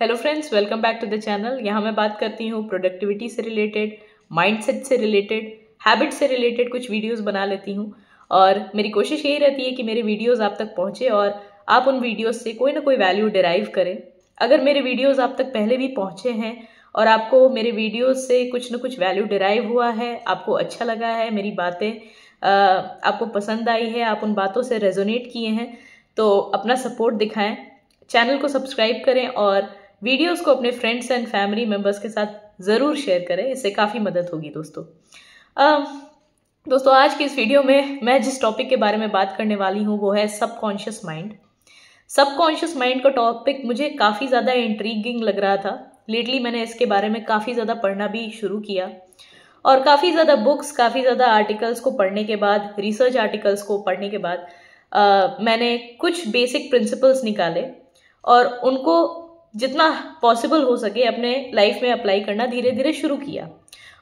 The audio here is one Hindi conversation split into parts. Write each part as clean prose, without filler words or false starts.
Hello friends, welcome back to the channel. यहाँ मैं बात करती हूँ प्रोडक्टिविटी से रिलेटेड, माइंडसेट से रिलेटेड, हैबिट से रिलेटेड कुछ वीडियोस बना लेती हूँ। और मेरी कोशिश यही रहती है कि मेरे वीडियोस आप तक पहुँचे और आप उन वीडियोस से कोई ना कोई वैल्यू डिराइव करें। अगर मेरे वीडियोस आप तक पहले भी पहुँचे हैं और आपको मेरे वीडियोस से कुछ ना कुछ वैल्यू डिराइव हुआ है, आपको अच्छा लगा है, मेरी बातें आपको पसंद आई है, आप उन बातों से रेजोनेट किए हैं, तो अपना सपोर्ट दिखाएं, चैनल को सब्सक्राइब करें और वीडियोस को अपने फ्रेंड्स एंड फैमिली मेम्बर्स के साथ ज़रूर शेयर करें। इससे काफ़ी मदद होगी दोस्तों आज की इस वीडियो में मैं जिस टॉपिक के बारे में बात करने वाली हूँ वो है सबकॉन्शियस माइंड। सबकॉन्शियस माइंड का टॉपिक मुझे काफ़ी ज़्यादा इंट्रीगिंग लग रहा था। लेटली मैंने इसके बारे में काफ़ी ज़्यादा पढ़ना भी शुरू किया और काफ़ी ज़्यादा बुक्स, काफ़ी ज़्यादा आर्टिकल्स को पढ़ने के बाद, रिसर्च आर्टिकल्स को पढ़ने के बाद मैंने कुछ बेसिक प्रिंसिपल्स निकाले और उनको जितना पॉसिबल हो सके अपने लाइफ में अप्लाई करना धीरे धीरे शुरू किया।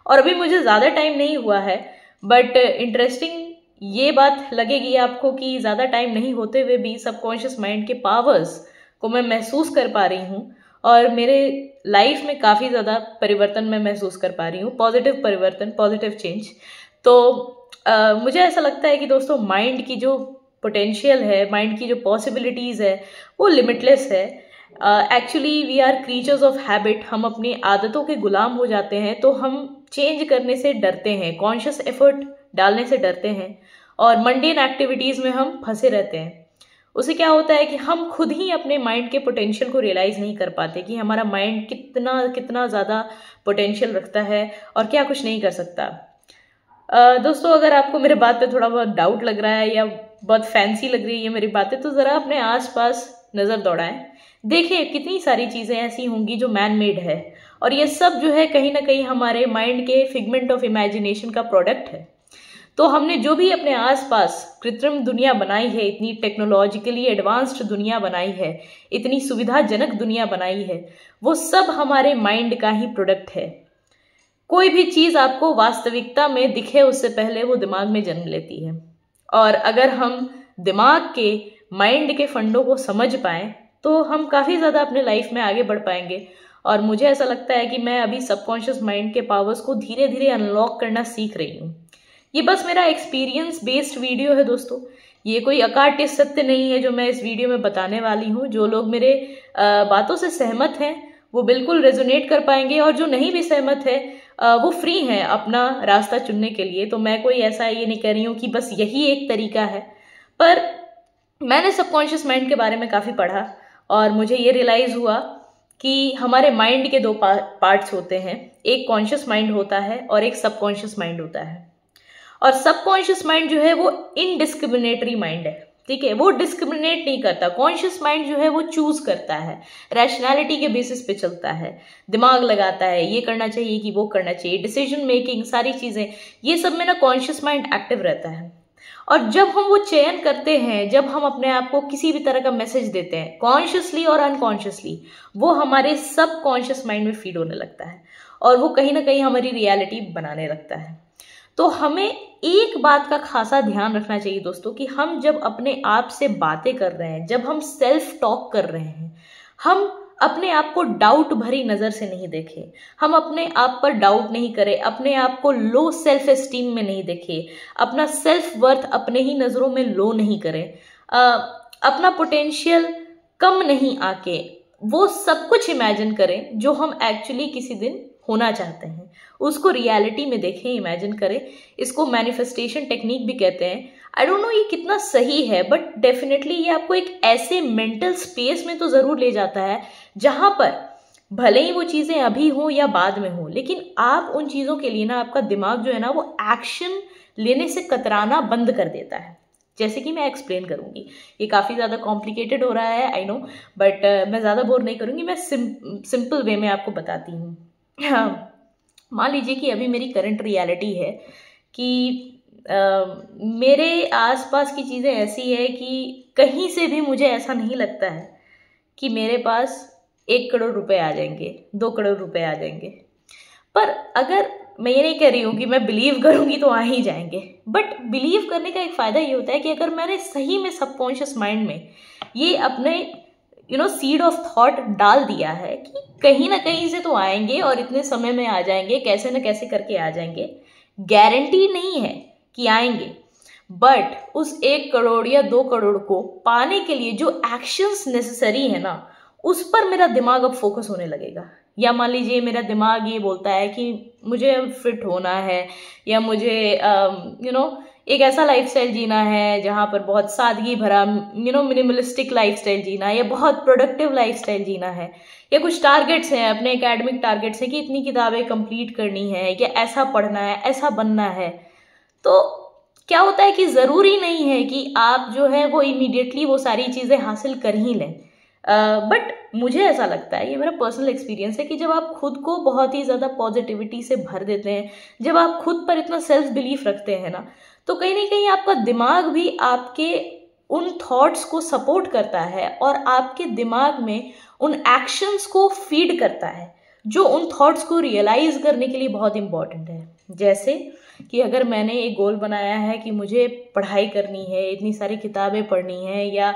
और अभी मुझे ज़्यादा टाइम नहीं हुआ है, बट इंटरेस्टिंग ये बात लगेगी आपको कि ज़्यादा टाइम नहीं होते हुए भी सबकॉन्शियस माइंड के पावर्स को मैं महसूस कर पा रही हूँ और मेरे लाइफ में काफ़ी ज़्यादा परिवर्तन मैं महसूस कर पा रही हूँ, पॉजिटिव परिवर्तन, पॉजिटिव चेंज। तो मुझे ऐसा लगता है कि दोस्तों माइंड की जो पोटेंशियल है, माइंड की जो पॉसिबिलिटीज़ है वो लिमिटलेस है। Actually we are creatures of habit. हम अपनी आदतों के गुलाम हो जाते हैं तो हम चेंज करने से डरते हैं, कॉन्शियस एफर्ट डालने से डरते हैं और मंडेन एक्टिविटीज़ में हम फंसे रहते हैं। उससे क्या होता है कि हम खुद ही अपने माइंड के पोटेंशियल को रियलाइज़ नहीं कर पाते कि हमारा माइंड कितना कितना ज़्यादा पोटेंशियल रखता है और क्या कुछ नहीं कर सकता। दोस्तों अगर आपको मेरे बात पे थोड़ा बहुत डाउट लग रहा है या बहुत फैंसी लग रही है मेरी बातें, तो ज़रा अपने आसपास नज़र दौड़ाएं, देखिए कितनी सारी चीज़ें ऐसी होंगी जो मैन मेड है और ये सब जो है कहीं ना कहीं हमारे माइंड के फिगमेंट ऑफ इमेजिनेशन का प्रोडक्ट है। तो हमने जो भी अपने आसपास कृत्रिम दुनिया बनाई है, इतनी टेक्नोलॉजिकली एडवांस्ड दुनिया बनाई है, इतनी सुविधाजनक दुनिया बनाई है, वो सब हमारे माइंड का ही प्रोडक्ट है। कोई भी चीज़ आपको वास्तविकता में दिखे उससे पहले वो दिमाग में जन्म लेती है। और अगर हम दिमाग के, माइंड के फंडों को समझ पाएं तो हम काफ़ी ज़्यादा अपने लाइफ में आगे बढ़ पाएंगे। और मुझे ऐसा लगता है कि मैं अभी सबकॉन्शियस माइंड के पावर्स को धीरे धीरे अनलॉक करना सीख रही हूँ। ये बस मेरा एक्सपीरियंस बेस्ड वीडियो है दोस्तों, ये कोई अकाट्य सत्य नहीं है जो मैं इस वीडियो में बताने वाली हूँ। जो लोग मेरे बातों से सहमत हैं वो बिल्कुल रेजोनेट कर पाएंगे और जो नहीं भी सहमत है वो फ्री हैं अपना रास्ता चुनने के लिए। तो मैं कोई ऐसा ये नहीं कह रही हूँ कि बस यही एक तरीका है, पर मैंने सबकॉन्शियस माइंड के बारे में काफ़ी पढ़ा और मुझे ये रियलाइज़ हुआ कि हमारे माइंड के दो पार्ट्स होते हैं। एक कॉन्शियस माइंड होता है और एक सबकॉन्शियस माइंड होता है। और सबकॉन्शियस माइंड जो है वो इनडिस्क्रिमिनेटरी माइंड है, ठीक है, वो डिस्क्रिमिनेट नहीं करता। कॉन्शियस माइंड जो है वो चूज करता है, रैशनैलिटी के बेसिस पे चलता है, दिमाग लगाता है, ये करना चाहिए कि वो करना चाहिए, डिसीजन मेकिंग, सारी चीज़ें, ये सब में ना कॉन्शियस माइंड एक्टिव रहता है। और जब हम वो चयन करते हैं, जब हम अपने आप को किसी भी तरह का मैसेज देते हैं कॉन्शियसली और अनकॉन्शियसली, वो हमारे सबकॉन्शियस माइंड में फीड होने लगता है और वो कहीं ना कहीं हमारी रियलिटी बनाने लगता है। तो हमें एक बात का खासा ध्यान रखना चाहिए दोस्तों कि हम जब अपने आप से बातें कर रहे हैं, जब हम सेल्फ टॉक कर रहे हैं, हम अपने आप को डाउट भरी नज़र से नहीं देखें, हम अपने आप पर डाउट नहीं करें, अपने आप को लो सेल्फ एस्टीम में नहीं देखें, अपना सेल्फ वर्थ अपने ही नज़रों में लो नहीं करें, अपना पोटेंशियल कम नहीं आके वो सब कुछ इमेजिन करें जो हम एक्चुअली किसी दिन होना चाहते हैं, उसको रियलिटी में देखें, इमेजिन करें। इसको मैनिफेस्टेशन टेक्निक भी कहते हैं। आई डोंट नो ये कितना सही है, बट डेफिनेटली ये आपको एक ऐसे मेंटल स्पेस में तो ज़रूर ले जाता है जहाँ पर भले ही वो चीज़ें अभी हों या बाद में हों, लेकिन आप उन चीज़ों के लिए ना आपका दिमाग जो है ना वो एक्शन लेने से कतराना बंद कर देता है। जैसे कि मैं एक्सप्लेन करूँगी, ये काफ़ी ज़्यादा कॉम्प्लिकेटेड हो रहा है, आई नो, बट मैं ज़्यादा बोर नहीं करूँगी, मैं सिंपल वे में आपको बताती हूँ। हाँ, मान लीजिए कि अभी मेरी करंट रियलिटी है कि मेरे आसपास की चीज़ें ऐसी है कि कहीं से भी मुझे ऐसा नहीं लगता है कि मेरे पास 1 करोड़ रुपए आ जाएंगे, 2 करोड़ रुपए आ जाएंगे। पर अगर मैं ये नहीं कह रही हूँ कि मैं बिलीव करूँगी तो आ ही जाएंगे, बट बिलीव करने का एक फ़ायदा ये होता है कि अगर मैंने सही में सबकॉन्शियस माइंड में ये अपने सीड ऑफ थॉट डाल दिया है कि कहीं ना कहीं से तो आएंगे और इतने समय में आ जाएंगे, कैसे न कैसे करके आ जाएंगे। गारंटी नहीं है कि आएंगे, बट उस 1 करोड़ या 2 करोड़ को पाने के लिए जो एक्शंस नेसेसरी है ना, उस पर मेरा दिमाग अब फोकस होने लगेगा। या मान लीजिए मेरा दिमाग ये बोलता है कि मुझे फिट होना है, या मुझे एक ऐसा लाइफस्टाइल जीना है जहाँ पर बहुत सादगी भरा मिनिमलिस्टिक लाइफस्टाइल जीना है, या बहुत प्रोडक्टिव लाइफस्टाइल जीना है, या कुछ टारगेट्स हैं, अपने एकेडमिक टारगेट्स हैं कि इतनी किताबें कंप्लीट करनी है, या ऐसा पढ़ना है, ऐसा बनना है। तो क्या होता है कि ज़रूरी नहीं है कि आप जो है वो इमीडिएटली वो सारी चीज़ें हासिल कर ही लें। बट मुझे ऐसा लगता है, ये मेरा पर्सनल एक्सपीरियंस है, कि जब आप खुद को बहुत ही ज़्यादा पॉजिटिविटी से भर देते हैं, जब आप खुद पर इतना सेल्फ बिलीफ रखते हैं ना, तो कहीं ना कहीं आपका दिमाग भी आपके उन थॉट्स को सपोर्ट करता है और आपके दिमाग में उन एक्शंस को फीड करता है जो उन थॉट्स को रियलाइज करने के लिए बहुत इंपॉर्टेंट है। जैसे कि अगर मैंने एक गोल बनाया है कि मुझे पढ़ाई करनी है, इतनी सारी किताबें पढ़नी है, या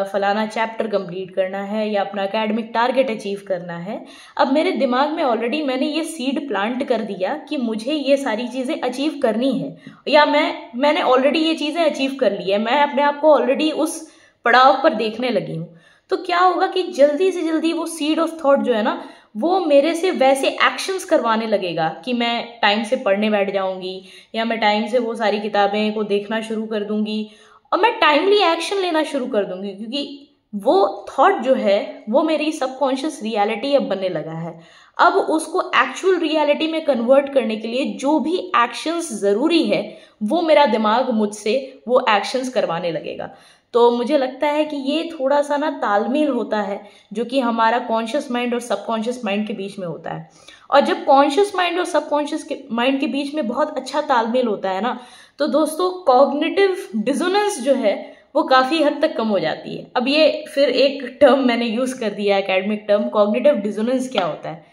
फलाना चैप्टर कंप्लीट करना है, या अपना एकेडमिक टारगेट अचीव करना है, अब मेरे दिमाग में ऑलरेडी मैंने ये सीड प्लांट कर दिया कि मुझे ये सारी चीज़ें अचीव करनी है, या मैंने ऑलरेडी ये चीज़ें अचीव कर ली है, मैं अपने आप को ऑलरेडी उस पड़ाव पर देखने लगी हूँ। तो क्या होगा कि जल्दी से जल्दी वो सीड ऑफ थॉट जो है ना, वो मेरे से वैसे एक्शंस करवाने लगेगा कि मैं टाइम से पढ़ने बैठ जाऊंगी, या मैं टाइम से वो सारी किताबें को देखना शुरू कर दूंगी, और मैं टाइमली एक्शन लेना शुरू कर दूंगी, क्योंकि वो थॉट जो है वो मेरी सबकॉन्शियस रियलिटी अब बनने लगा है। अब उसको एक्चुअल रियलिटी में कन्वर्ट करने के लिए जो भी एक्शंस ज़रूरी है वो मेरा दिमाग मुझसे वो एक्शंस करवाने लगेगा। तो मुझे लगता है कि ये थोड़ा सा ना तालमेल होता है जो कि हमारा कॉन्शियस माइंड और सबकॉन्शियस माइंड के बीच में होता है। और जब कॉन्शियस माइंड और सबकॉन्शियस माइंड के बीच में बहुत अच्छा तालमेल होता है ना, तो दोस्तों कॉग्निटिव डिसोनेंस जो है वो काफ़ी हद तक कम हो जाती है। अब ये फिर एक टर्म मैंने यूज़ कर दिया, एकेडमिक टर्म, कॉग्निटिव डिसोनेंस। क्या होता है?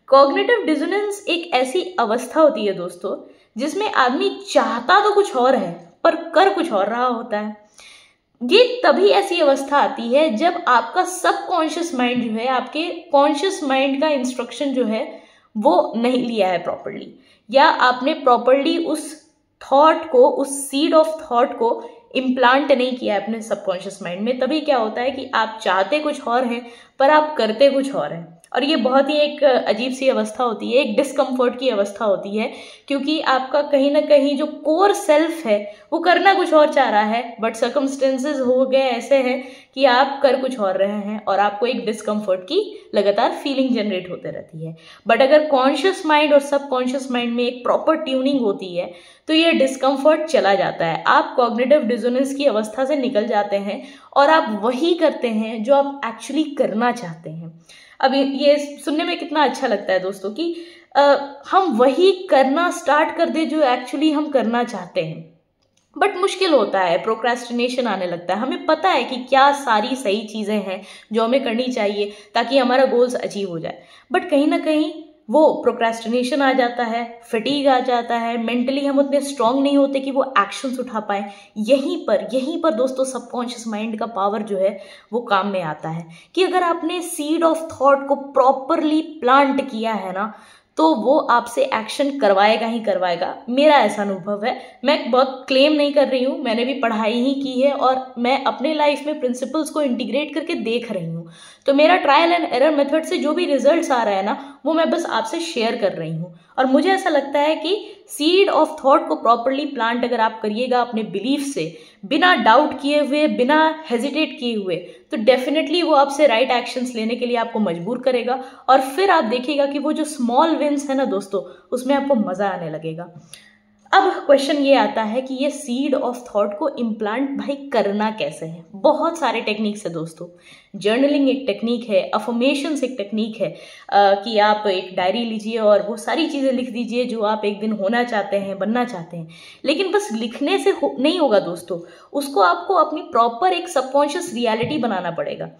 कॉग्निटिव डिसोनेंस एक ऐसी अवस्था होती है दोस्तों जिसमें आदमी चाहता तो कुछ और है पर कर कुछ और रहा होता है। ये तभी ऐसी अवस्था आती है जब आपका सबकॉन्शियस माइंड जो है आपके कॉन्शियस माइंड का इंस्ट्रक्शन जो है वो नहीं लिया है प्रॉपरली, या आपने प्रॉपरली उस थॉट को, उस सीड ऑफ थॉट को इम्प्लांट नहीं किया है अपने सबकॉन्शियस माइंड में। तभी क्या होता है कि आप चाहते कुछ और हैं पर आप करते कुछ और हैं, और ये बहुत ही एक अजीब सी अवस्था होती है, एक डिस्कम्फर्ट की अवस्था होती है, क्योंकि आपका कहीं ना कहीं जो कोर सेल्फ है वो करना कुछ और चाह रहा है, बट सर्कमस्टेंसेस हो गए ऐसे हैं कि आप कर कुछ और रहे हैं और आपको एक डिस्कम्फर्ट की लगातार फीलिंग जनरेट होते रहती है। बट अगर कॉन्शियस माइंड और सबकॉन्शियस माइंड में एक प्रॉपर ट्यूनिंग होती है तो ये डिस्कम्फर्ट चला जाता है, आप कॉग्निटिव डिसोनेंस की अवस्था से निकल जाते हैं और आप वही करते हैं जो आप एक्चुअली करना चाहते हैं। अब ये सुनने में कितना अच्छा लगता है दोस्तों कि हम वही करना स्टार्ट कर दे जो एक्चुअली हम करना चाहते हैं, बट मुश्किल होता है, प्रोक्रेस्टिनेशन आने लगता है। हमें पता है कि क्या सारी सही चीज़ें हैं जो हमें करनी चाहिए ताकि हमारा गोल्स अचीव हो जाए, बट कहीं ना कहीं वो प्रोक्रेस्टिनेशन आ जाता है, फटीग आ जाता है, मेंटली हम उतने स्ट्रांग नहीं होते कि वो एक्शंस उठा पाएँ। यहीं पर दोस्तों सबकॉन्शियस माइंड का पावर जो है वो काम में आता है कि अगर आपने सीड ऑफ थॉट को प्रॉपरली प्लांट किया है ना, तो वो आपसे एक्शन करवाएगा ही करवाएगा। मेरा ऐसा अनुभव है, मैं बहुत क्लेम नहीं कर रही हूँ, मैंने भी पढ़ाई ही की है और मैं अपने लाइफ में प्रिंसिपल्स को इंटीग्रेट करके देख रही हूँ। तो मेरा ट्रायल एंड एरर मेथड से जो भी रिजल्ट्स आ रहा है ना, वो मैं बस आपसे शेयर कर रही हूँ। और मुझे ऐसा लगता है कि सीड ऑफ थॉट को प्रॉपरली प्लांट अगर आप करिएगा अपने बिलीफ से, बिना डाउट किए हुए, बिना हेजिटेट किए हुए, तो डेफिनेटली वो आपसे राइट एक्शंस लेने के लिए आपको मजबूर करेगा। और फिर आप देखिएगा कि वो जो स्मॉल विन्स है ना दोस्तों, उसमें आपको मज़ा आने लगेगा। अब क्वेश्चन ये आता है कि ये सीड ऑफ थॉट को इम्प्लांट भाई करना कैसे है? बहुत सारे टेक्निक्स है दोस्तों। जर्नलिंग एक टेक्निक है, अफर्मेशंस एक टेक्निक है, कि आप एक डायरी लीजिए और वो सारी चीज़ें लिख दीजिए जो आप एक दिन होना चाहते हैं, बनना चाहते हैं। लेकिन बस लिखने से नहीं होगा दोस्तों, उसको आपको अपनी प्रॉपर एक सबकॉन्शियस रियलिटी बनाना पड़ेगा।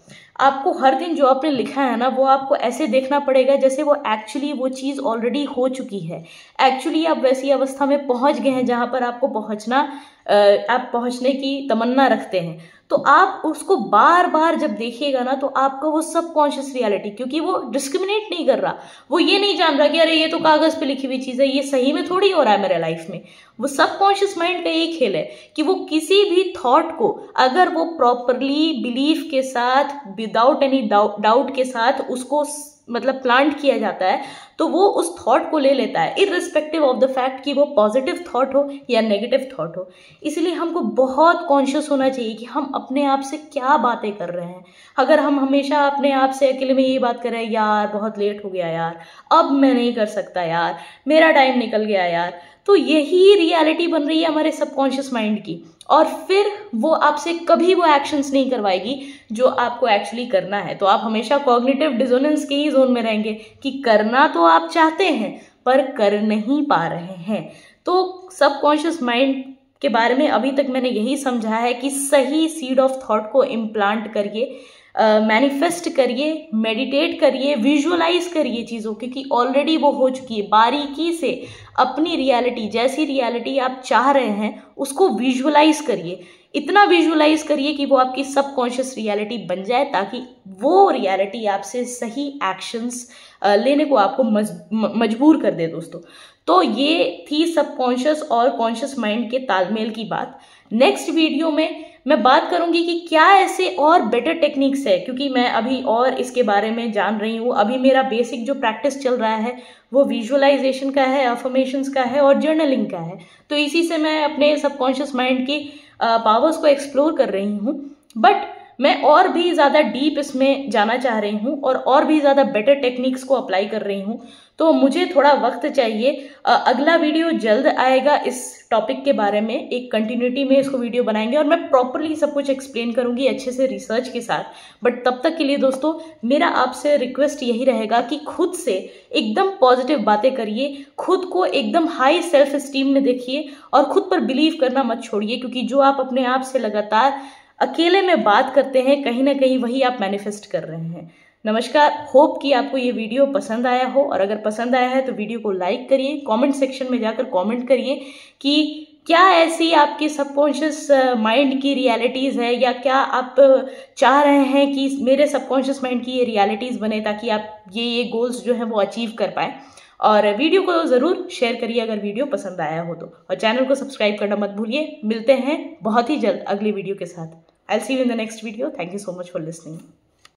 आपको हर दिन जो आपने लिखा है ना, वो आपको ऐसे देखना पड़ेगा जैसे वो एक्चुअली वो चीज़ ऑलरेडी हो चुकी है। एक्चुअली आप वैसी अवस्था में पहुंच गए हैं जहां पर आपको आप पहुंचने की तमन्ना रखते हैं। तो आप उसको बार बार जब देखिएगा ना तो आपका वो सबकॉन्शियस रियलिटी, क्योंकि वो डिस्क्रिमिनेट नहीं कर रहा, वो ये नहीं जान रहा कि अरे ये तो कागज पे लिखी हुई चीज है, ये सही में थोड़ी हो रहा है मेरे लाइफ में। वो सबकॉन्शियस माइंड का एक खेल है कि वो किसी भी थॉट को अगर वो प्रॉपरली बिलीफ के साथ, विदाउट एनी डाउट के साथ उसको मतलब प्लांट किया जाता है, तो वो उस थॉट को ले लेता है, इररिस्पेक्टिव ऑफ द फैक्ट कि वो पॉजिटिव थॉट हो या नेगेटिव थॉट हो। इसलिए हमको बहुत कॉन्शियस होना चाहिए कि हम अपने आप से क्या बातें कर रहे हैं। अगर हम हमेशा अपने आप से अकेले में ये बात कर रहे हैं, यार बहुत लेट हो गया यार, अब मैं नहीं कर सकता यार, मेरा टाइम निकल गया यार, तो यही रियलिटी बन रही है हमारे सबकॉन्शियस माइंड की। और फिर वो आपसे कभी वो एक्शंस नहीं करवाएगी जो आपको एक्चुअली करना है। तो आप हमेशा कॉग्निटिव डिसोनेंस के ही जोन में रहेंगे कि करना तो आप चाहते हैं पर कर नहीं पा रहे हैं। तो सबकॉन्शियस माइंड के बारे में अभी तक मैंने यही समझा है कि सही सीड ऑफ थॉट को इम्प्लांट करिए, मैनिफेस्ट करिए, मेडिटेट करिए, विजुअलाइज करिए चीज़ों, क्योंकि ऑलरेडी वो हो चुकी है। बारीकी से अपनी रियलिटी, जैसी रियलिटी आप चाह रहे हैं उसको विजुअलाइज करिए, इतना विजुअलाइज करिए कि वो आपकी सबकॉन्शियस रियलिटी बन जाए, ताकि वो रियलिटी आपसे सही एक्शंस लेने को आपको मजबूर कर दे दोस्तों। तो ये थी सबकॉन्शियस और कॉन्शियस माइंड के तालमेल की बात। नेक्स्ट वीडियो में मैं बात करूंगी कि क्या ऐसे और बेटर टेक्निक्स है, क्योंकि मैं अभी और इसके बारे में जान रही हूँ। अभी मेरा बेसिक जो प्रैक्टिस चल रहा है वो विजुअलाइजेशन का है, अफर्मेशंस का है और जर्नलिंग का है। तो इसी से मैं अपने सबकॉन्शियस माइंड की पावर्स को एक्सप्लोर कर रही हूँ। बट मैं और भी ज़्यादा डीप इसमें जाना चाह रही हूँ और भी ज़्यादा बेटर टेक्निक्स को अप्लाई कर रही हूँ, तो मुझे थोड़ा वक्त चाहिए। अगला वीडियो जल्द आएगा इस टॉपिक के बारे में, एक कंटिन्यूटी में इसको वीडियो बनाएंगे और मैं प्रॉपरली सब कुछ एक्सप्लेन करूंगी अच्छे से रिसर्च के साथ। बट तब तक के लिए दोस्तों मेरा आपसे रिक्वेस्ट यही रहेगा कि खुद से एकदम पॉजिटिव बातें करिए, खुद को एकदम हाई सेल्फ एस्टीम में देखिए और खुद पर बिलीव करना मत छोड़िए, क्योंकि जो आप अपने आप से लगातार अकेले में बात करते हैं कहीं ना कहीं वही आप मैनिफेस्ट कर रहे हैं। नमस्कार, होप कि आपको ये वीडियो पसंद आया हो, और अगर पसंद आया है तो वीडियो को लाइक करिए, कमेंट सेक्शन में जाकर कमेंट करिए कि क्या ऐसी आपकी सबकॉन्शियस माइंड की रियलिटीज़ है, या क्या आप चाह रहे हैं कि मेरे सबकॉन्शियस माइंड की ये रियलिटीज़ बने ताकि आप ये गोल्स जो हैं वो अचीव कर पाएँ। और वीडियो को ज़रूर शेयर करिए अगर वीडियो पसंद आया हो तो, और चैनल को सब्सक्राइब करना मत भूलिए। मिलते हैं बहुत ही जल्द अगली वीडियो के साथ। I'll see you in the next video. Thank you so much for listening.